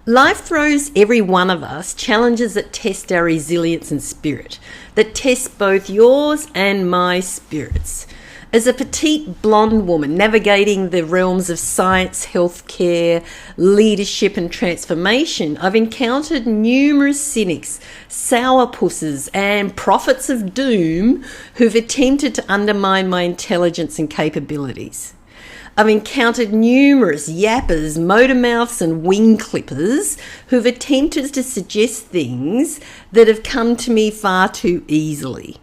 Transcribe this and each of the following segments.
Life throws every one of us challenges that test our resilience and spirit, that test both yours and my spirits. As a petite blonde woman navigating the realms of science, healthcare, leadership and transformation, I've encountered numerous cynics, sourpusses and prophets of doom who've attempted to undermine my intelligence and capabilities. I've encountered numerous yappers, motor mouths and wing clippers who've attempted to suggest things that have come to me far too easily.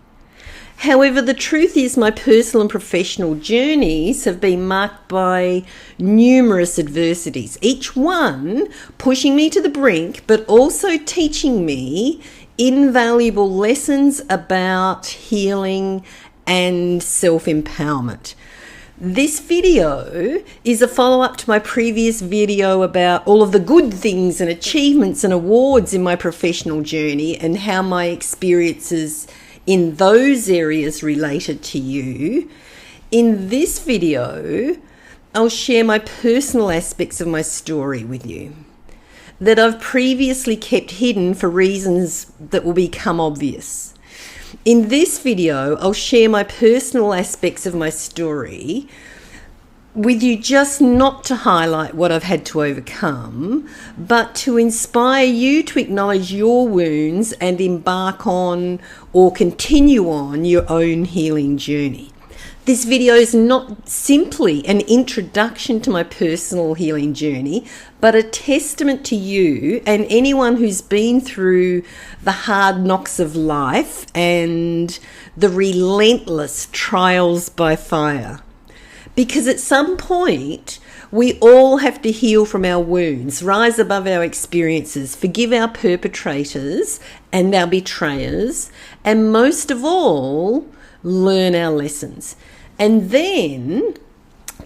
However, the truth is my personal and professional journeys have been marked by numerous adversities, each one pushing me to the brink, but also teaching me invaluable lessons about healing and self-empowerment. This video is a follow-up to my previous video about all of the good things and achievements and awards in my professional journey and how my experiences in those areas related to you. In this video, I'll share my personal aspects of my story with you that I've previously kept hidden for reasons that will become obvious. In this video, I'll share my personal aspects of my story with you, just not to highlight what I've had to overcome, but to inspire you to acknowledge your wounds and embark on or continue on your own healing journey. This video is not simply an introduction to my personal healing journey, but a testament to you and anyone who's been through the hard knocks of life and the relentless trials by fire. Because at some point, we all have to heal from our wounds, rise above our experiences, forgive our perpetrators and our betrayers, and most of all, learn our lessons. And then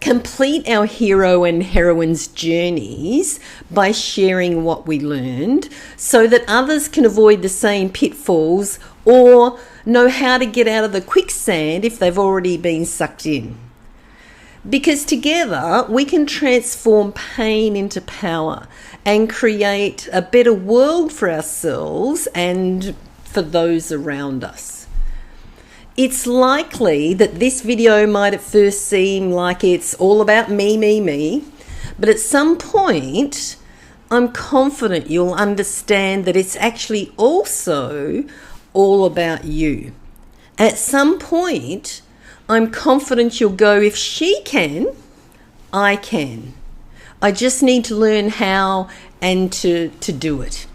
complete our hero and heroine's journeys by sharing what we learned so that others can avoid the same pitfalls or know how to get out of the quicksand if they've already been sucked in. Because together we can transform pain into power and create a better world for ourselves and for those around us. It's likely that this video might at first seem like it's all about me, but at some point, I'm confident you'll understand that it's actually also all about you. At some point, I'm confident you'll go, if she can, I can. I just need to learn how and to do it.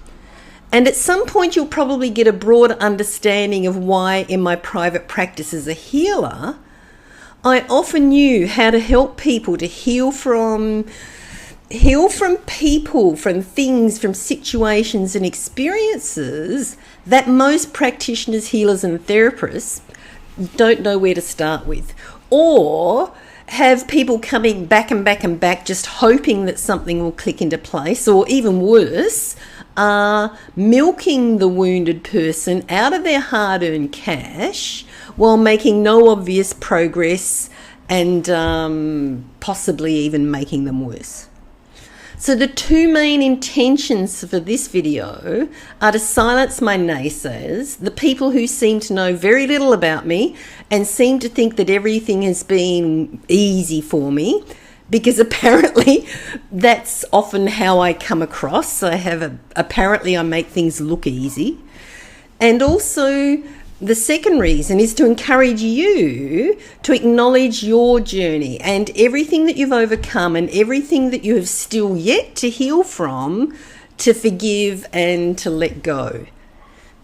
And at some point, you'll probably get a broader understanding of why in my private practice as a healer, I often knew how to help people to heal from people, from things, from situations and experiences that most practitioners, healers and therapists don't know where to start with, or have people coming back and back and back just hoping that something will click into place, or even worse, milking the wounded person out of their hard-earned cash while making no obvious progress and possibly even making them worse. So the two main intentions for this video are to silence my naysayers, the people who seem to know very little about me and seem to think that everything has been easy for me, because apparently that's often how I come across. Apparently I make things look easy. And also the second reason is to encourage you to acknowledge your journey and everything that you've overcome and everything that you have still yet to heal from, to forgive and to let go.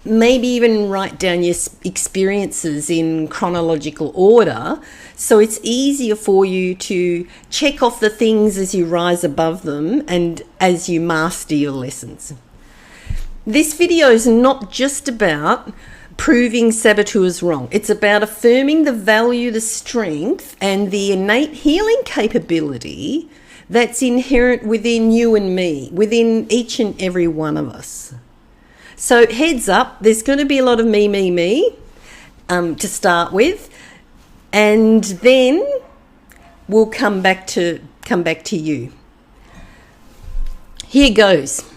Maybe even write down your experiences in chronological order so it's easier for you to check off the things as you rise above them and as you master your lessons. This video is not just about proving saboteurs wrong. It's about affirming the value, the strength and the innate healing capability that's inherent within you and me, within each and every one of us. So heads up, there's going to be a lot of me to start with, and then we'll come back to you. Here goes.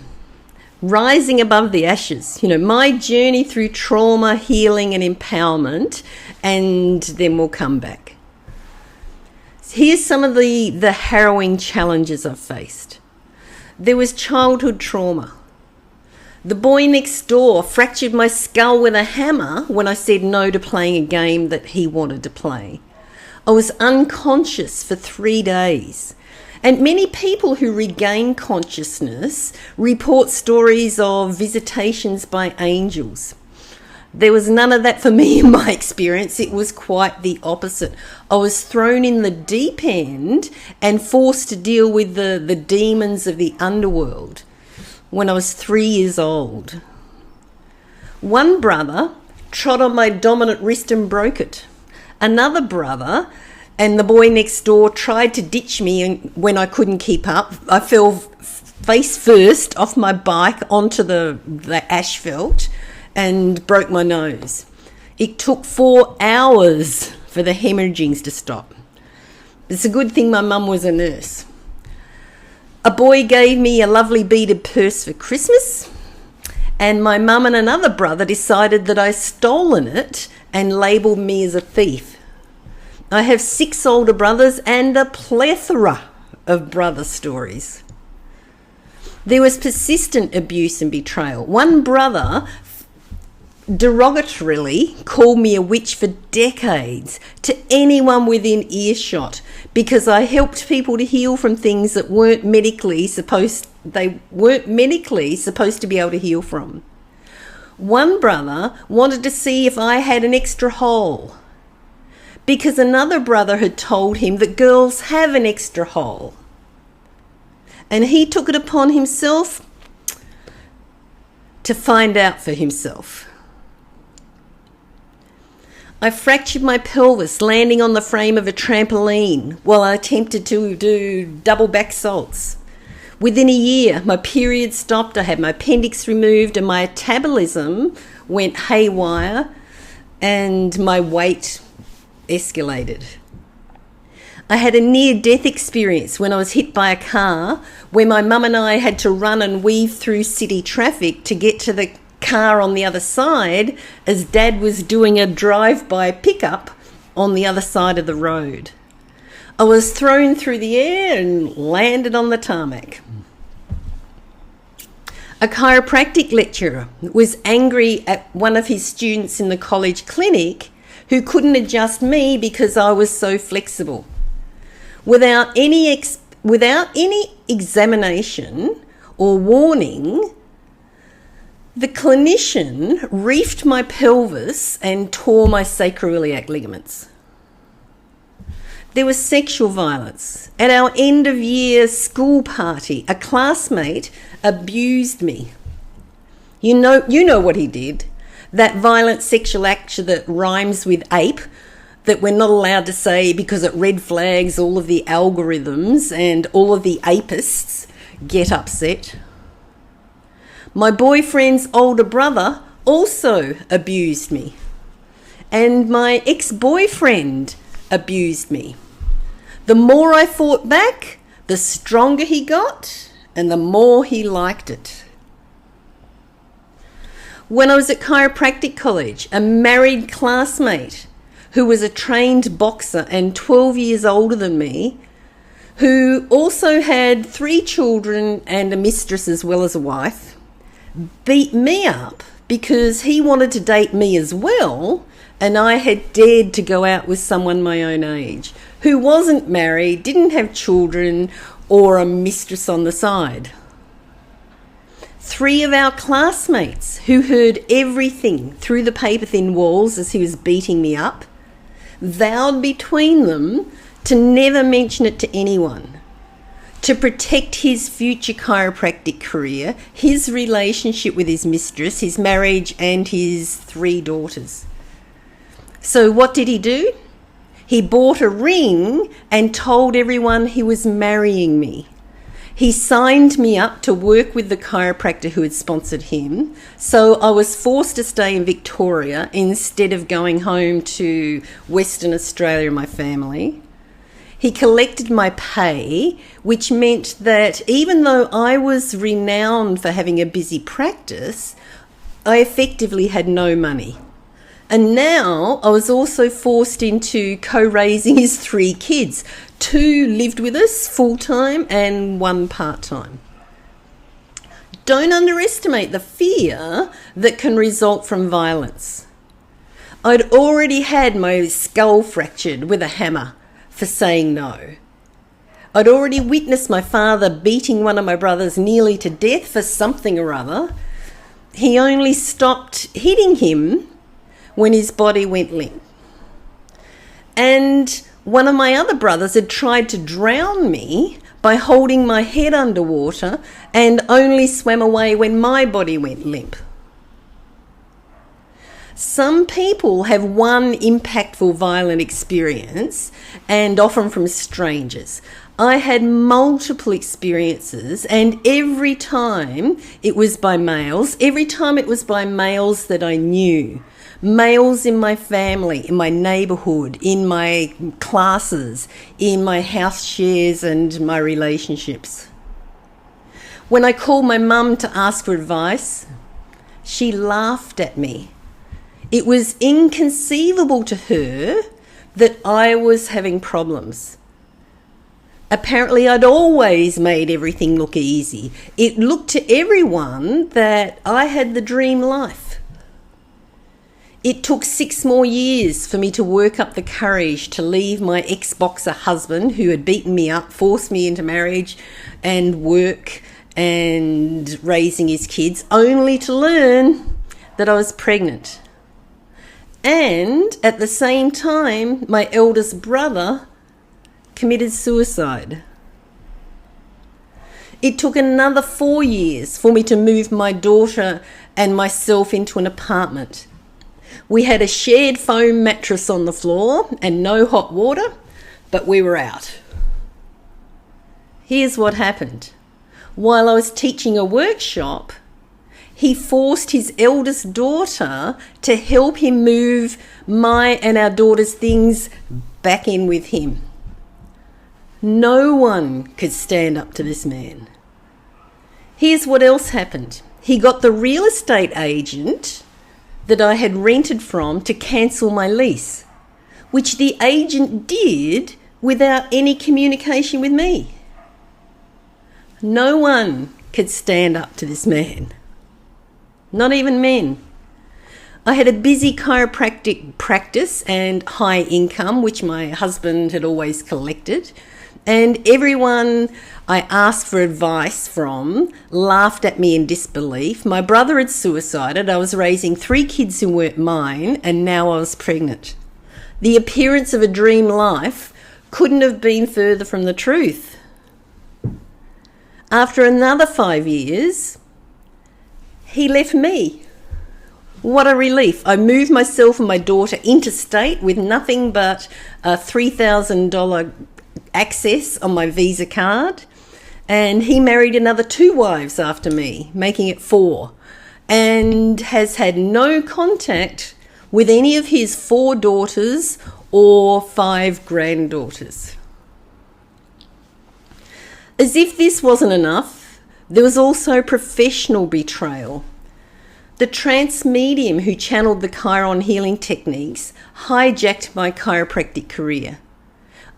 rising above the ashes. My journey through trauma, healing and empowerment, and then we'll come back. Here's some of the harrowing challenges I've faced. There was childhood trauma. The boy next door fractured my skull with a hammer when I said no to playing a game that he wanted to play. I was unconscious for 3 days. And many people who regain consciousness report stories of visitations by angels. There was none of that for me in my experience. It was quite the opposite. I was thrown in the deep end and forced to deal with the demons of the underworld when I was 3 years old. One brother trod on my dominant wrist and broke it. Another brother and the boy next door tried to ditch me, and when I couldn't keep up, I fell face first off my bike onto the asphalt and broke my nose. It took 4 hours for the hemorrhagings to stop. It's a good thing my mum was a nurse. A boy gave me a lovely beaded purse for Christmas, and my mum and another brother decided that I'd stolen it and labelled me as a thief. I have 6 older brothers and a plethora of brother stories. There was persistent abuse and betrayal. One brother derogatorily called me a witch for decades to anyone within earshot because I helped people to heal from things that weren't medically supposed to be able to heal from. One brother wanted to see if I had an extra hole because another brother had told him that girls have an extra hole. And he took it upon himself to find out for himself. I fractured my pelvis landing on the frame of a trampoline while I attempted to do double back salts. Within a year, my period stopped, I had my appendix removed, and my metabolism went haywire and my weight escalated. I had a near-death experience when I was hit by a car where my mum and I had to run and weave through city traffic to get to the car on the other side as Dad was doing a drive-by pickup on the other side of the road. I was thrown through the air and landed on the tarmac. A chiropractic lecturer was angry at one of his students in the college clinic who couldn't adjust me because I was so flexible. Without any examination or warning, the clinician reefed my pelvis and tore my sacroiliac ligaments. There was sexual violence. At our end-of-year school party, a classmate abused me. You know what he did. That violent sexual act that rhymes with ape, that we're not allowed to say because it red flags all of the algorithms and all of the apists get upset. My boyfriend's older brother also abused me. And my ex-boyfriend abused me. The more I fought back, the stronger he got and the more he liked it. When I was at chiropractic college, a married classmate who was a trained boxer and 12 years older than me, who also had 3 children and a mistress as well as a wife, beat me up because he wanted to date me as well, and I had dared to go out with someone my own age who wasn't married, didn't have children or a mistress on the side. 3 of our classmates who heard everything through the paper-thin walls as he was beating me up vowed between them to never mention it to anyone, to protect his future chiropractic career, his relationship with his mistress, his marriage and his 3 daughters. So what did he do? He bought a ring and told everyone he was marrying me. He signed me up to work with the chiropractor who had sponsored him, so I was forced to stay in Victoria instead of going home to Western Australia and my family. He collected my pay, which meant that even though I was renowned for having a busy practice, I effectively had no money. And now I was also forced into co-raising his 3 kids. 2 lived with us full-time and 1 part-time. Don't underestimate the fear that can result from violence. I'd already had my skull fractured with a hammer for saying no. I'd already witnessed my father beating one of my brothers nearly to death for something or other. He only stopped hitting him when his body went limp. And one of my other brothers had tried to drown me by holding my head underwater and only swam away when my body went limp. Some people have one impactful violent experience, and often from strangers. I had multiple experiences, and every time it was by males, every time it was by males that I knew. Males in my family, in my neighbourhood, in my classes, in my house shares and my relationships. When I called my mum to ask for advice, she laughed at me. It was inconceivable to her that I was having problems. Apparently, I'd always made everything look easy. It looked to everyone that I had the dream life. It took 6 more years for me to work up the courage to leave my ex-boxer husband who had beaten me up, forced me into marriage and work and raising his kids, only to learn that I was pregnant. And at the same time, my eldest brother committed suicide. It took another 4 years for me to move my daughter and myself into an apartment. We had a shared foam mattress on the floor and no hot water, but we were out. Here's what happened. While I was teaching a workshop, he forced his eldest daughter to help him move my and our daughter's things back in with him. No one could stand up to this man. Here's what else happened. He got the real estate agent that I had rented from to cancel my lease, which the agent did without any communication with me. No one could stand up to this man. Not even men. I had a busy chiropractic practice and high income, which my husband had always collected. And everyone I asked for advice from laughed at me in disbelief. My brother had suicided. I was raising 3 kids who weren't mine, and now I was pregnant. The appearance of a dream life couldn't have been further from the truth. After another 5 years, he left me. What a relief. I moved myself and my daughter interstate with nothing but a $3,000 access on my Visa card. And he married another 2 wives after me, making it 4. And has had no contact with any of his 4 daughters or 5 granddaughters. As if this wasn't enough, there was also professional betrayal. The trance medium who channeled the Chiron healing techniques hijacked my chiropractic career.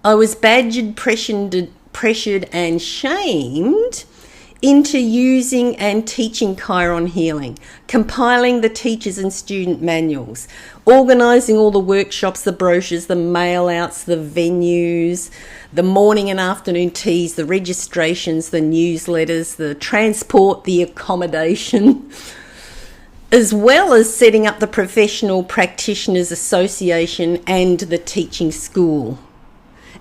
I was badgered, pressured and shamed into using and teaching Chiron healing, compiling the teachers and student manuals, organising all the workshops, the brochures, the mail-outs, the venues, the morning and afternoon teas, the registrations, the newsletters, the transport, the accommodation, as well as setting up the Professional Practitioners Association and the teaching school,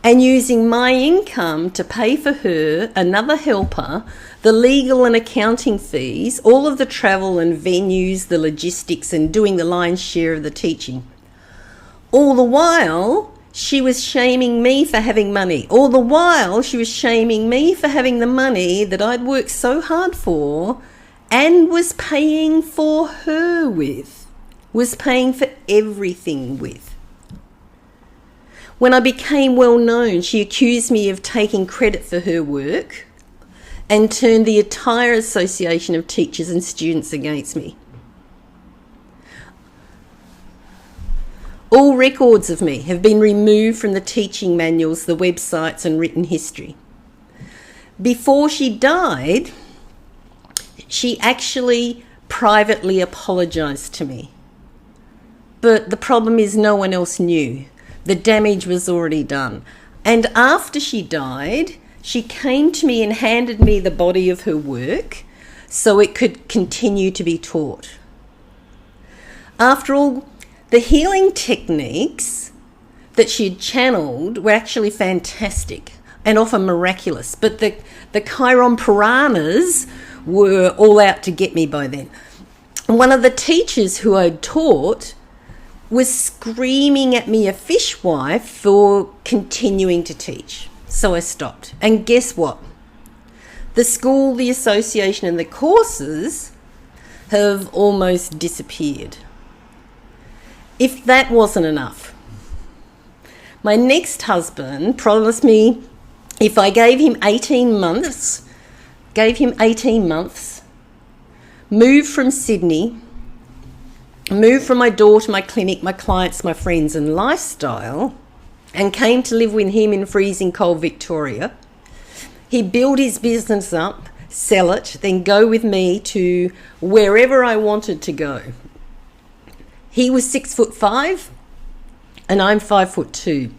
and using my income to pay for her, another helper, the legal and accounting fees, all of the travel and venues, the logistics, and doing the lion's share of the teaching. All the while, she was shaming me for having money. All the while, she was shaming me for having the money that I'd worked so hard for and was paying for her with, was paying for everything with. When I became well known, she accused me of taking credit for her work and turned the entire association of teachers and students against me. All records of me have been removed from the teaching manuals, the websites, and written history. Before she died, she actually privately apologised to me. But the problem is no one else knew. The damage was already done. And after she died, she came to me and handed me the body of her work so it could continue to be taught. After all, the healing techniques that she had channeled were actually fantastic and often miraculous, but the Chiron piranhas were all out to get me by then. And one of the teachers who I'd taught was screaming at me a fishwife for continuing to teach. So I stopped. And guess what? The school, the association, and the courses have almost disappeared. If that wasn't enough, my next husband promised me if I gave him 18 months, moved from Sydney, moved from my daughter, my clinic, my clients, my friends and lifestyle, and came to live with him in freezing cold Victoria, he'd build his business up, sell it, then go with me to wherever I wanted to go. He was 6'5" and I'm 5'2".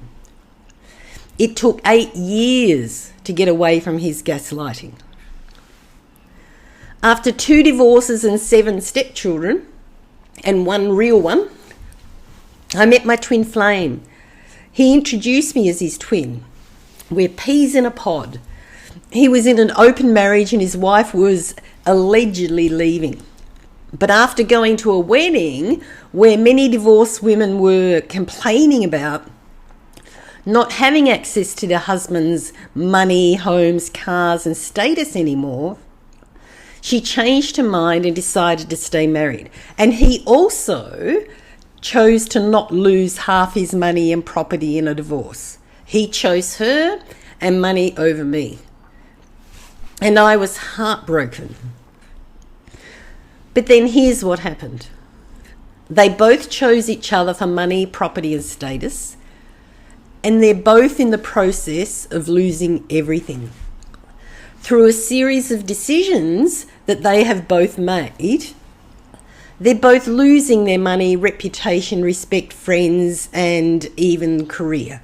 It took 8 years to get away from his gaslighting. After 2 divorces and 7 stepchildren, and 1 real one, I met my twin flame. He introduced me as his twin. We're peas in a pod. He was in an open marriage and his wife was allegedly leaving. But after going to a wedding where many divorced women were complaining about not having access to their husband's money, homes, cars and status anymore, she changed her mind and decided to stay married. And he also chose to not lose half his money and property in a divorce. He chose her and money over me. And I was heartbroken. But then here's what happened. They both chose each other for money, property and status. And they're both in the process of losing everything. Through a series of decisions that they have both made, they're both losing their money, reputation, respect, friends, and even career.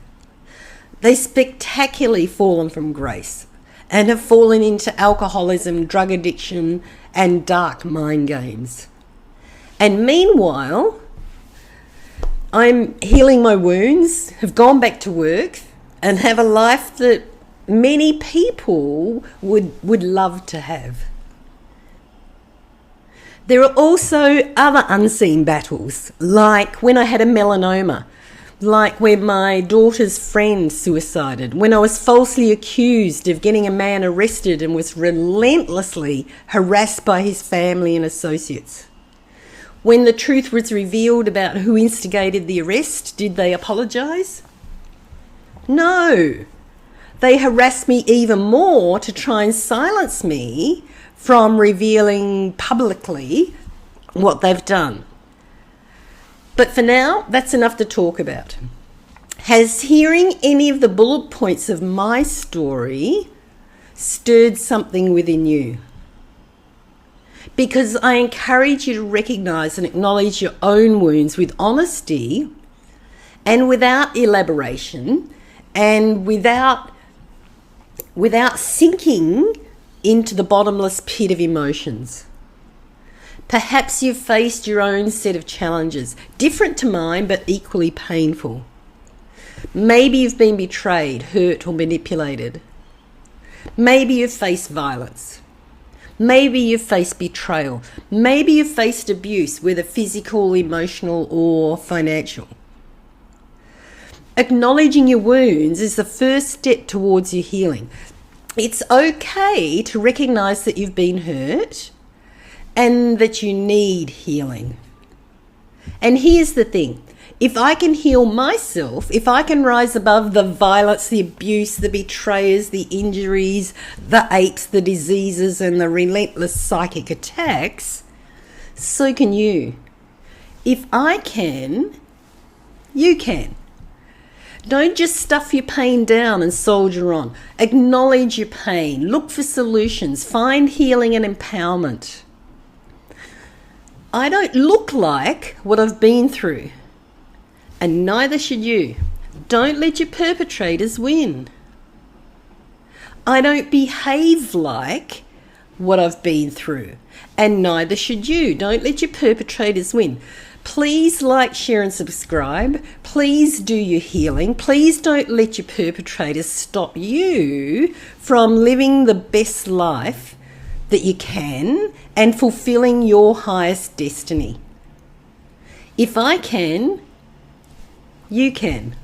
They spectacularly fallen from grace and have fallen into alcoholism, drug addiction, and dark mind games. And meanwhile, I'm healing my wounds, have gone back to work, and have a life that many people would love to have. There are also other unseen battles, like when I had a melanoma, like when my daughter's friend suicided, when I was falsely accused of getting a man arrested and was relentlessly harassed by his family and associates. When the truth was revealed about who instigated the arrest, did they apologise? No. They harassed me even more to try and silence me from revealing publicly what they've done. But for now, that's enough to talk about. Has hearing any of the bullet points of my story stirred something within you? Because I encourage you to recognise and acknowledge your own wounds with honesty and without elaboration and without sinking into the bottomless pit of emotions. Perhaps you've faced your own set of challenges, different to mine but equally painful. Maybe you've been betrayed, hurt or manipulated. Maybe you've faced violence. Maybe you've faced betrayal. Maybe you've faced abuse, whether physical, emotional or financial. Acknowledging your wounds is the first step towards your healing. It's okay to recognise that you've been hurt and that you need healing. And here's the thing. If I can heal myself, if I can rise above the violence, the abuse, the betrayers, the injuries, the aches, the diseases, and the relentless psychic attacks, so can you. If I can, you can. Don't just stuff your pain down and soldier on. Acknowledge your pain. Look for solutions. Find healing and empowerment. I don't look like what I've been through, and neither should you. Don't let your perpetrators win. I don't behave like what I've been through, and neither should you. Don't let your perpetrators win. Please like, share and subscribe. Please do your healing. Please don't let your perpetrators stop you from living the best life that you can and fulfilling your highest destiny. If I can, you can.